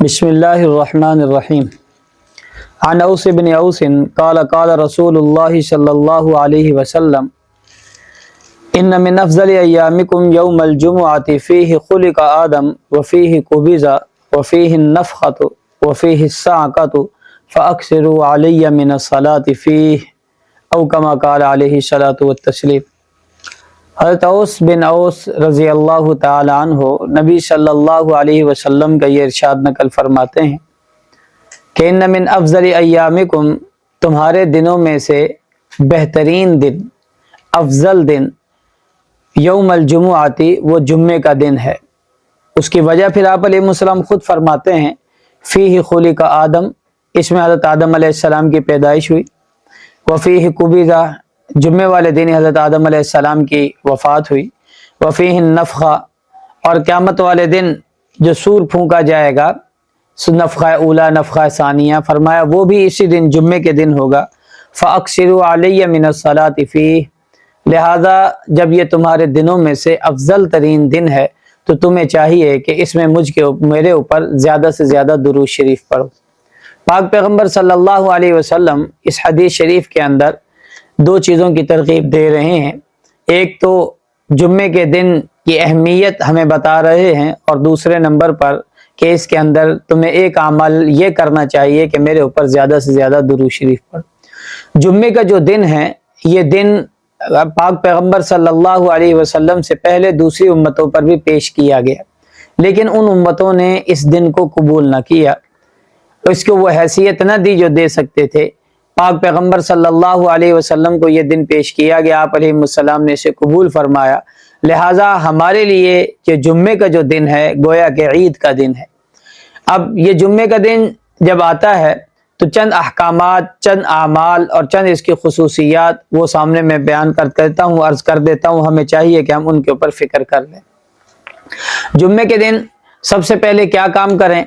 بسم اللہ الرحمن الرحیم عن اوس بن اوس قال قال رسول اللہ صلی اللہ علیہ وسلم ان من افضل ایامکم یوم الجمعۃ فیہ خلق آدم وفیہ قبض وفیہ النفخۃ وفیہ الصعقۃ فاکثروا علی من الصلاۃ فیہ او کما قال علیہ الصلاۃ والتسلیم۔ حضرت اوس بن اوس رضی اللہ تعالی عنہ نبی صلی اللہ علیہ وسلم کا یہ ارشاد نقل فرماتے ہیں کہ ان من افضل ایامکم، تمہارے دنوں میں سے بہترین دن، افضل دن، یوم الجمعاتی، وہ جمعے کا دن ہے۔ اس کی وجہ پھر آپ علیہ السلام خود فرماتے ہیں فیہ خلق آدم، اس میں حضرت آدم علیہ السلام کی پیدائش ہوئی، وفیہ قبض، جمعے والے دن حضرت آدم علیہ السلام کی وفات ہوئی، وفیہ النفخہ، اور قیامت والے دن جو سور پھونکا جائے گا، نفخہ اولا نفخہ ثانیہ، فرمایا وہ بھی اسی دن جمعے کے دن ہوگا۔ فاکثروا علی من الصلاۃ فیہ، لہذا جب یہ تمہارے دنوں میں سے افضل ترین دن ہے تو تمہیں چاہیے کہ اس میں میرے اوپر زیادہ سے زیادہ درود شریف پڑھو۔ پاک پیغمبر صلی اللہ علیہ وسلم اس حدیث شریف کے اندر دو چیزوں کی ترغیب دے رہے ہیں، ایک تو جمعے کے دن کی اہمیت ہمیں بتا رہے ہیں، اور دوسرے نمبر پر کہ اس کے اندر تمہیں ایک عمل یہ کرنا چاہیے کہ میرے اوپر زیادہ سے زیادہ درود شریف پڑھو۔ جمعے کا جو دن ہے، یہ دن پاک پیغمبر صلی اللہ علیہ وسلم سے پہلے دوسری امتوں پر بھی پیش کیا گیا، لیکن ان امتوں نے اس دن کو قبول نہ کیا، اس کو وہ حیثیت نہ دی جو دے سکتے تھے۔ پاک پیغمبر صلی اللہ علیہ وسلم کو یہ دن پیش کیا گیا، آپ علیہ السلام نے اسے قبول فرمایا، لہٰذا ہمارے لیے یہ جمعے کا جو دن ہے گویا کہ عید کا دن ہے۔ اب یہ جمعے کا دن جب آتا ہے تو چند احکامات، چند اعمال اور چند اس کی خصوصیات وہ سامنے میں بیان کرتا ہوں، عرض کر دیتا ہوں، ہمیں چاہیے کہ ہم ان کے اوپر فکر کر لیں۔ جمعے کے دن سب سے پہلے کیا کام کریں؟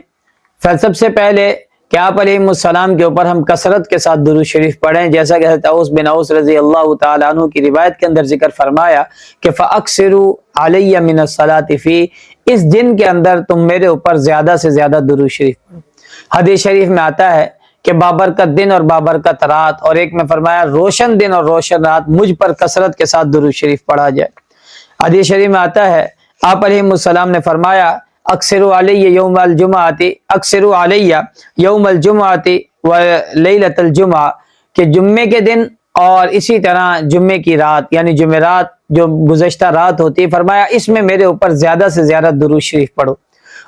سب سے پہلے کہ آپ علیہ السلام کے اوپر ہم کثرت کے ساتھ درود شریف پڑھیں، جیسا کہ حضرت اوس بن اوس رضی اللہ تعالیٰ عنہ کی روایت کے اندر ذکر فرمایا کہ فَأَكْثِرُوا عَلَيَّ مِنَ الصَّلَاةِ فِي، اس دن کے اندر تم میرے اوپر زیادہ سے زیادہ درود شریف پڑھو۔ حدیث شریف میں آتا ہے کہ بابرکت دن اور بابرکت رات، اور ایک میں فرمایا روشن دن اور روشن رات مجھ پر کثرت کے ساتھ درود شریف پڑھا جائے۔ حدیث شریف میں آتا ہے آپ علیہ السلام نے فرمایا اکثروا علی یوم الجمعۃ، اکثروا علی یوم الجمعۃ و لیلۃ الجمعہ، کہ جمعے کے دن اور اسی طرح جمعے کی رات، یعنی جمعرات جو گزشتہ رات ہوتی ہے، فرمایا اس میں میرے اوپر زیادہ سے زیادہ درود شریف پڑھو۔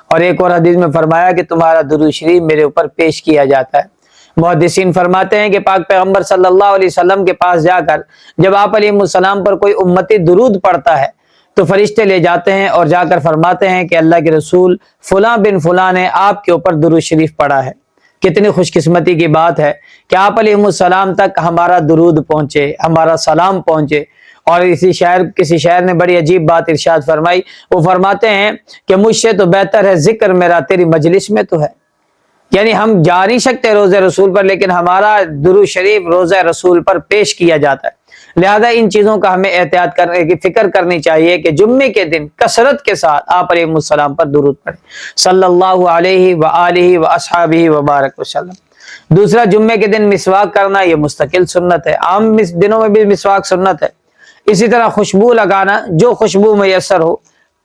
اور ایک اور حدیث میں فرمایا کہ تمہارا درود شریف میرے اوپر پیش کیا جاتا ہے۔ محدثین فرماتے ہیں کہ پاک پیغمبر صلی اللہ علیہ وسلم کے پاس جا کر جب آپ علیہ السلام پر کوئی امتی درود پڑھتا ہے تو فرشتے لے جاتے ہیں اور جا کر فرماتے ہیں کہ اللہ کے رسول فلاں بن فلاں نے آپ کے اوپر درود شریف پڑھا ہے۔ کتنی خوش قسمتی کی بات ہے کہ آپ علیہ السلام تک ہمارا درود پہنچے، ہمارا سلام پہنچے۔ اور کسی شاعر نے بڑی عجیب بات ارشاد فرمائی، وہ فرماتے ہیں کہ مجھ سے تو بہتر ہے ذکر میرا تیری مجلس میں تو ہے، یعنی ہم جا نہیں سکتے روزہ رسول پر، لیکن ہمارا درود شریف روزہ رسول پر پیش کیا جاتا ہے۔ لہذا ان چیزوں کا ہمیں احتیاط کرنے کی فکر کرنی چاہیے کہ جمعے کے دن کثرت کے ساتھ آپ علیہ السلام پر درود پڑھیں صلی اللہ علیہ وآلہ واصحابہ وبارک وسلم۔ دوسرا، جمعے کے دن مسواک کرنا یہ مستقل سنت ہے، عام دنوں میں بھی مسواک سنت ہے۔ اسی طرح خوشبو لگانا، جو خوشبو میسر ہو،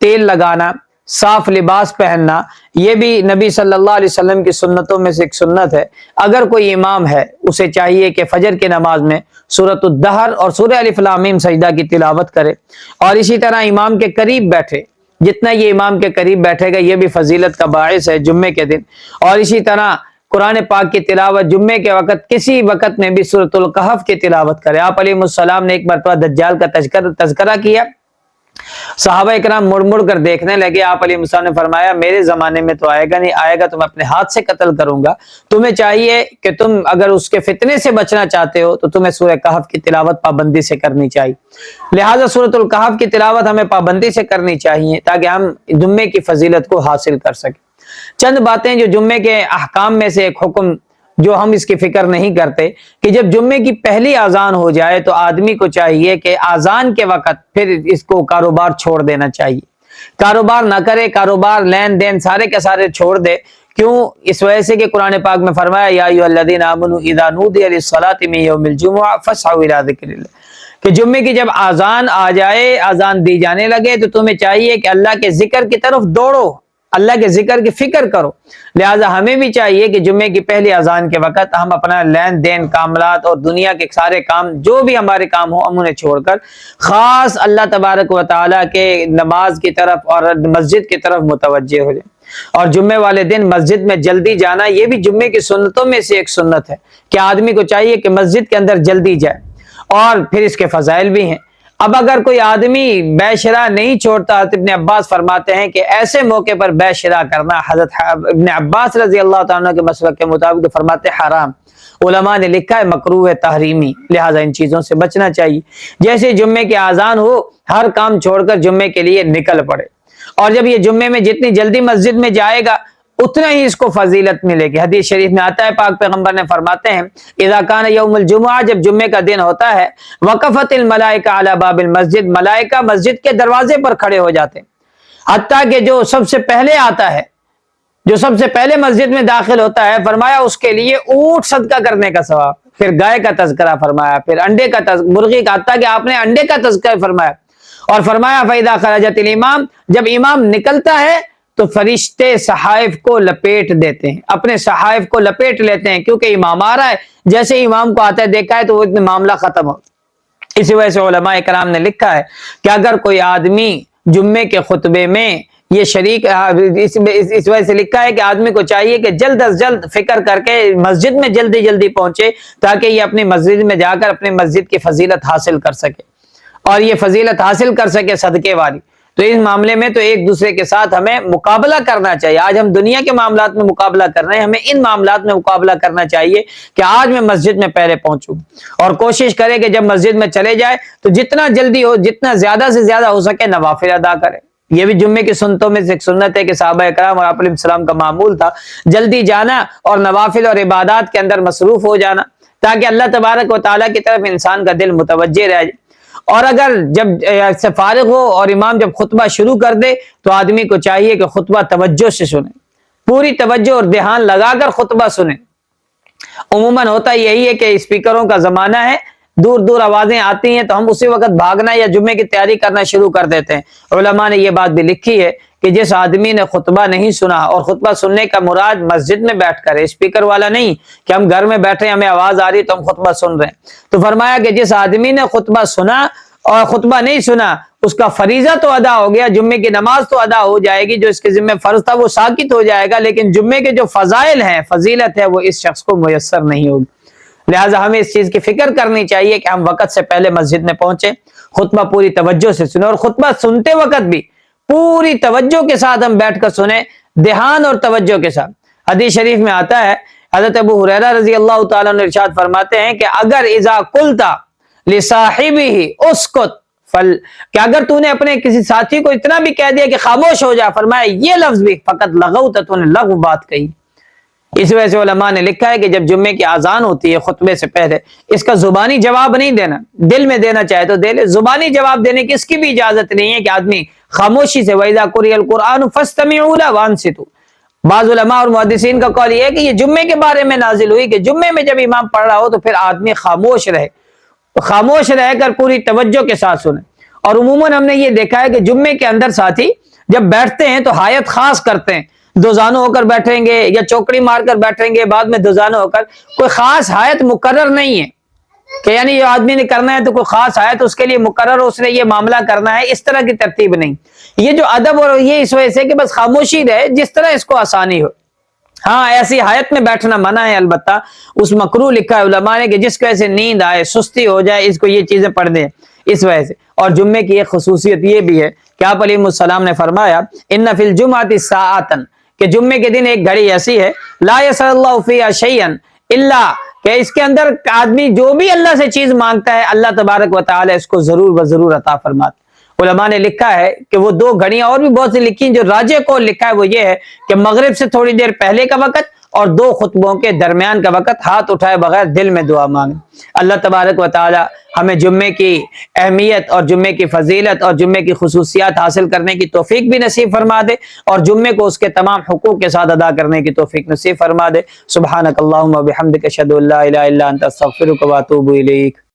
تیل لگانا، صاف لباس پہننا، یہ بھی نبی صلی اللہ علیہ وسلم کی سنتوں میں سے ایک سنت ہے۔ اگر کوئی امام ہے اسے چاہیے کہ فجر کی نماز میں سورۃ الدہر اور سورہ الف لام میم سجدہ کی تلاوت کرے، اور اسی طرح امام کے قریب بیٹھے، جتنا یہ امام کے قریب بیٹھے گا یہ بھی فضیلت کا باعث ہے جمعے کے دن۔ اور اسی طرح قرآن پاک کی تلاوت جمعے کے وقت کسی وقت میں بھی سورۃ الکہف کی تلاوت کرے۔ آپ علیہ السلام نے ایک مرتبہ دجال کا تذکرہ کیا، صحابہ اکرام مڑ مڑ کر دیکھنے لگے۔ آپ علیہ السلام نے فرمایا میرے زمانے میں تو آئے گا نہیں، آئے گا تو میں اپنے ہاتھ سے قتل کروں گا۔ تمہیں چاہیے کہ تم اگر اس کے فتنے سے بچنا چاہتے ہو تو تمہیں سورہ کہف کی تلاوت پابندی سے کرنی چاہیے۔ لہٰذا سورۃ الکہف کی تلاوت ہمیں پابندی سے کرنی چاہیے تاکہ ہم جمعے کی فضیلت کو حاصل کر سکیں۔ چند باتیں جو جمعے کے احکام میں سے ایک حکم جو ہم اس کی فکر نہیں کرتے کہ جب جمعے کی پہلی اذان ہو جائے تو آدمی کو چاہیے کہ اذان کے وقت پھر اس کو کاروبار چھوڑ دینا چاہیے، کاروبار نہ کرے، کاروبار لین دین سارے کے سارے چھوڑ دے۔ کیوں؟ اس وجہ سے کہ قرآن پاک میں فرمایا یا ایھا الذین آمنوا اذا نودی للصلاۃ من یوم الجمعہ فاسعوا الی ذکر اللہ، کہ جمعے کی جب اذان آ جائے، اذان دی جانے لگے تو تمہیں چاہیے کہ اللہ کے ذکر کی طرف دوڑو، اللہ کے ذکر کی فکر کرو۔ لہٰذا ہمیں بھی چاہیے کہ جمعے کی پہلی اذان کے وقت ہم اپنا لین دین معاملات اور دنیا کے سارے کام جو بھی ہمارے کام ہوں ہم انہیں چھوڑ کر خاص اللہ تبارک و تعالیٰ کے نماز کی طرف اور مسجد کی طرف متوجہ ہو جائیں۔ اور جمعے والے دن مسجد میں جلدی جانا یہ بھی جمعے کی سنتوں میں سے ایک سنت ہے کہ آدمی کو چاہیے کہ مسجد کے اندر جلدی جائے، اور پھر اس کے فضائل بھی ہیں۔ اب اگر کوئی آدمی بے شرع نہیں چھوڑتا، ابن عباس فرماتے ہیں کہ ایسے موقع پر بے شرع کرنا، حضرت ابن عباس رضی اللہ تعالیٰ عنہ کے مسلک کے مطابق فرماتے حرام، علماء نے لکھا ہے مکروہ تحریمی، لہٰذا ان چیزوں سے بچنا چاہیے۔ جیسے جمعے کی اذان ہو، ہر کام چھوڑ کر جمعے کے لیے نکل پڑے، اور جب یہ جمعے میں جتنی جلدی مسجد میں جائے گا اتنا ہی اس کو فضیلت ملے گی۔ حدیث شریف میں آتا ہے، پاک پیغمبر نے فرماتے ہیں اذا کان یوم الجمعہ، جب جمعے کا دن ہوتا ہے، وقفت الملائکہ علی باب المسجد، ملائکہ مسجد کے دروازے پر کھڑے ہو جاتے ہیں، حتیٰ کہ جو سب سے پہلے آتا ہے، جو سب سے پہلے مسجد میں داخل ہوتا ہے، فرمایا اس کے لیے اونٹ صدقہ کرنے کا ثواب، پھر گائے کا تذکرہ فرمایا، پھر انڈے کا مرغی کا، حتیٰ کہ آپ نے انڈے کا تذکرہ فرمایا، اور فرمایا فَإِذَا خَرَجَتِ الْإِمَامُ، جب امام نکلتا ہے تو فرشتے صحائف کو لپیٹ دیتے ہیں، اپنے صحائف کو لپیٹ لیتے ہیں، کیونکہ امام آ رہا ہے، جیسے امام کو آتا ہے دیکھا ہے تو وہ معاملہ ختم ہو۔ اسی وجہ سے علماء کرام نے لکھا ہے کہ اگر کوئی آدمی جمعے کے خطبے میں یہ شریک، اس وجہ سے لکھا ہے کہ آدمی کو چاہیے کہ جلد از جلد فکر کر کے مسجد میں جلدی جلدی پہنچے، تاکہ یہ اپنی مسجد میں جا کر اپنی مسجد کی فضیلت حاصل کر سکے، اور یہ فضیلت حاصل کر سکے صدقے والی۔ تو اس معاملے میں تو ایک دوسرے کے ساتھ ہمیں مقابلہ کرنا چاہیے۔ آج ہم دنیا کے معاملات میں مقابلہ کر رہے ہیں، ہمیں ان معاملات میں مقابلہ کرنا چاہیے کہ آج میں مسجد میں پہلے پہنچوں، اور کوشش کرے کہ جب مسجد میں چلے جائے تو جتنا جلدی ہو، جتنا زیادہ سے زیادہ ہو سکے نوافل ادا کرے۔ یہ بھی جمعے کی سنتوں میں سے ایک سنت ہے کہ صحابہ کرام اور آپ علیہ السلام کا معمول تھا جلدی جانا اور نوافل اور عبادات کے اندر مصروف ہو جانا، تاکہ اللہ تبارک و تعالیٰ کی طرف انسان کا دل متوجہ رہ جائے۔ اور اگر جب سے فارغ ہو اور امام جب خطبہ شروع کر دے تو آدمی کو چاہیے کہ خطبہ توجہ سے سنے، پوری توجہ اور دھیان لگا کر خطبہ سنے۔ عموماً ہوتا یہی ہے کہ اسپیکروں کا زمانہ ہے، دور دور آوازیں آتی ہیں تو ہم اسی وقت بھاگنا یا جمعے کی تیاری کرنا شروع کر دیتے ہیں۔ علماء نے یہ بات بھی لکھی ہے کہ جس آدمی نے خطبہ نہیں سنا، اور خطبہ سننے کا مراد مسجد میں بیٹھ کر ہے، اسپیکر والا نہیں کہ ہم گھر میں بیٹھے ہمیں آواز آ رہی تو ہم خطبہ سن رہے ہیں، تو فرمایا کہ جس آدمی نے خطبہ سنا اور خطبہ نہیں سنا، اس کا فریضہ تو ادا ہو گیا، جمعے کی نماز تو ادا ہو جائے گی، جو اس کے ذمہ فرض تھا وہ ساقط ہو جائے گا، لیکن جمعے کے جو فضائل ہیں، فضیلت ہے، وہ اس شخص کو میسر نہیں ہوگی۔ لہٰذا ہمیں اس چیز کی فکر کرنی چاہیے کہ ہم وقت سے پہلے مسجد میں پہنچے، خطبہ پوری توجہ سے سنیں، اور خطبہ سنتے وقت بھی پوری توجہ کے ساتھ ہم بیٹھ کر سنیں، دھیان اور توجہ کے ساتھ۔ حدیث شریف میں آتا ہے، حضرت ابو ہریرہ رضی اللہ تعالیٰ عنہ ارشاد فرماتے ہیں کہ اگر اذا قلت لصاحبہ اسکت کہ اگر تو نے اپنے کسی ساتھی کو اتنا بھی کہہ دیا کہ خاموش ہو جا، فرمایا یہ لفظ بھی فقط لغوت، تو نے لغو بات کہی۔ اس وجہ سے علماء نے لکھا ہے کہ جب جمعے کی اذان ہوتی ہے خطبے سے پہلے، اس کا زبانی جواب نہیں دینا، دل میں دینا چاہے تو دے لے، زبانی جواب دینے کی اس کی بھی اجازت نہیں ہے کہ آدمی خاموشی سے وَإِذَا قُرِئَ الْقُرْآنُ فَاسْتَمِعُوا لَهُ وَأَنصِتُوا۔ بعض علماء اور محدثین کا قول یہ ہے کہ یہ جمعے کے بارے میں نازل ہوئی کہ جمعے میں جب امام پڑھ رہا ہو تو پھر آدمی خاموش رہے، خاموش رہ کر پوری توجہ کے ساتھ سنے۔ اور عموماً ہم نے یہ دیکھا ہے کہ جمعے کے اندر ساتھی جب بیٹھتے ہیں تو حایت خاص کرتے ہیں، دو زانوں ہو کر بیٹھیں گے یا چوکڑی مار کر بیٹھیں گے، بعد میں دو زانوں ہو کر، کوئی خاص حایت مقرر نہیں ہے کہ یعنی جو آدمی نے کرنا ہے تو کوئی خاص حایت اس کے لیے مقرر ہو، اس نے یہ معاملہ کرنا ہے، اس طرح کی ترتیب نہیں۔ یہ جو ادب اور یہ اس وجہ سے کہ بس خاموشی رہے جس طرح اس کو آسانی ہو۔ ہاں ایسی حایت میں بیٹھنا منع ہے، البتہ اس مکروہ لکھا ہے علماء نے کہ جس کو ایسے نیند آئے، سستی ہو جائے، اس کو یہ چیزیں پڑھ دیں اس وجہ سے۔ اور جمعے کی ایک خصوصیت یہ بھی ہے کہ آپ علیہ السلام نے فرمایا ان فی الجمعۃ ساعۃ، کہ جمعے کے دن ایک گھڑی ایسی ہے لا یسأل اللہ فیہا شیئا الا، کہ اس کے اندر آدمی جو بھی اللہ سے چیز مانگتا ہے اللہ تبارک و تعالی اس کو ضرور و ضرور عطا فرماتا ہے۔ علماء نے لکھا ہے کہ وہ 2 گھڑیاں اور بھی بہت سی لکھی ہیں، جو راجح کو لکھا ہے وہ یہ ہے کہ مغرب سے تھوڑی دیر پہلے کا وقت اور 2 خطبوں کے درمیان کا وقت ہاتھ اٹھائے بغیر دل میں دعا مانگیں۔ اللہ تبارک و تعالی ہمیں جمعے کی اہمیت اور جمعے کی فضیلت اور جمعے کی خصوصیات حاصل کرنے کی توفیق بھی نصیب فرما دے، اور جمعے کو اس کے تمام حقوق کے ساتھ ادا کرنے کی توفیق نصیب فرما دے۔ سبحانک اللہم و بحمدک، اشہد ان لا الہ الا انت، استغفرک و اتوب الیک۔